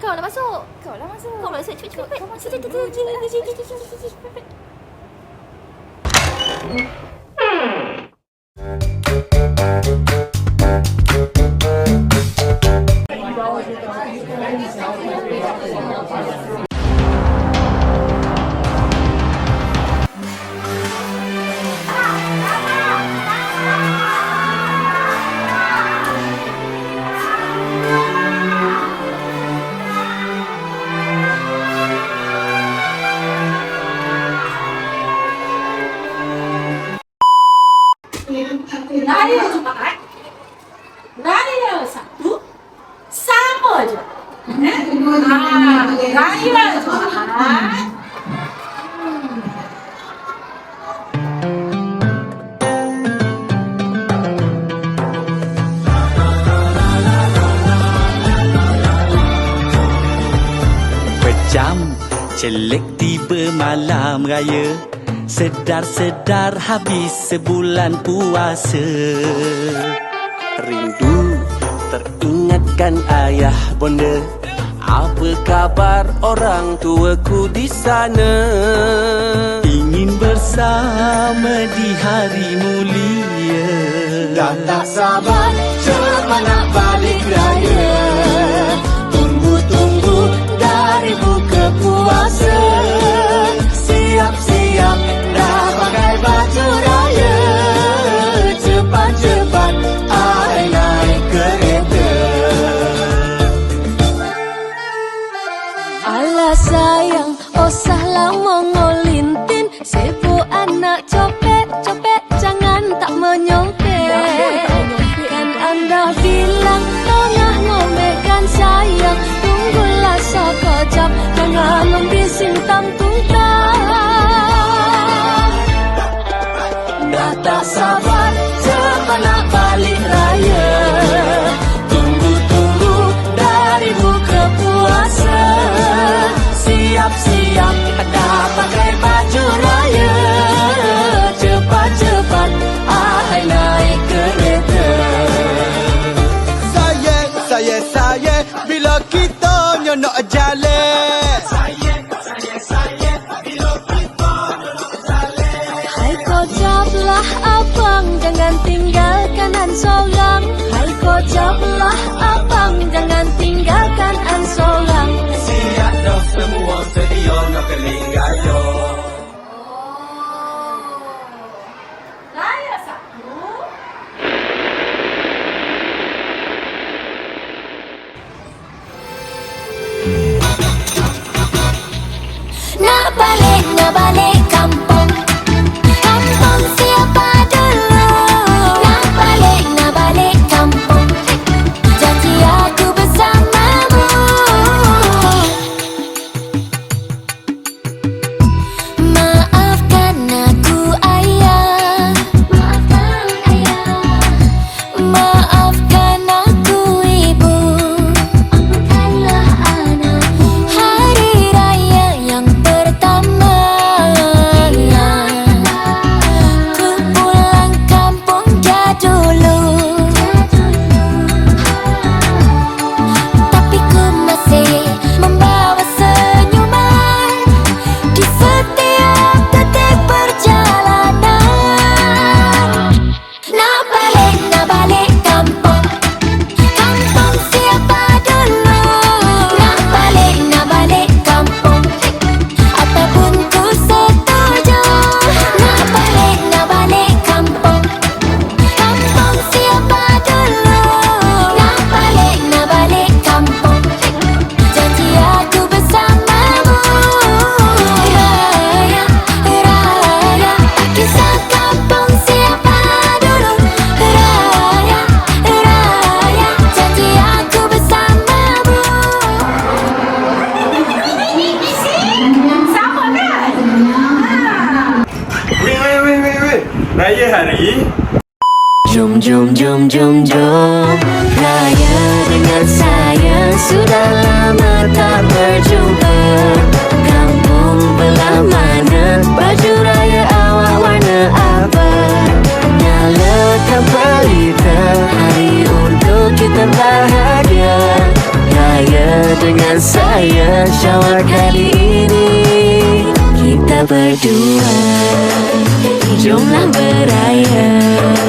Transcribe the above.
Kau nak masuk. Kau lah masuk. Kau masuk. Cepat. Kau masuk. Cepat. Raya Jumaat, Raya Sabtu, sama je. Raya Jumaat. Pejam, celek tiba malam raya. Sedar-sedar habis sebulan puasa. Rindu teringatkan ayah bonda. Apa kabar orang tuaku di sana? Ingin bersama di hari mulia. Dan tak sabar cuma nak balik raya. Tunggu-tunggu dari buka puasa. Siap-siap dah pakai baju raya. Cepat-cepat ai naik kereta. Alah sayang, usah lama ngolintin. Sibuk anak copet-copet, jangan tak menyopet. Kan anda bilang tengah ngomekan sayang. Tunggulah sekejap, jangan membising tang-tungtang. Dah tak sabar cepat nak balik raya. Tunggu-tunggu dari buka puasa. Siap-siap dah pakai baju raya. Cepat-cepat ai naik kereta. Saya bila kita nak jalan. Saya bila kita nak jalan. Hai kocaplah abang, jangan tinggalkan an sorang. Hai kocaplah abang, jangan tinggalkan an sorang. Siap dah semua sedia nak keling gayo. Raya Sabtu. Nak balik kampung. Kampung siapa dulu? Nak balik kampung. Janji aku bersamamu. Maafkan aku ayah. Maafkan ayah. Maafkan aku ibu. Ampunkanlah anakku. Hari raya yang pertama. Ku pulang kampung dahulu. Tapi ku masih membawa senyuman di setiap detik perjalanan. Nak balik kampung. Kampung siapa dulu? Nak balik kampung. Apapun ku setuju. Nak balik kampung. Kampung siapa dulu? Nak balik kampung. Janji aku bersamamu. Raya, raya, kisah kampung siapa dulu? Raya, raya, janji aku bersamamu. Sama kan? Weh. Raya hari. Jom Raya dengan saya, sudah lama tak berjumpa. Kampung belah mana? Baju raya awak warna apa? Nyalakan pelita, hari untuk kita bahagia. Raya dengan dengan saya. Syawal kali ini kita berdua, jomlah beraya.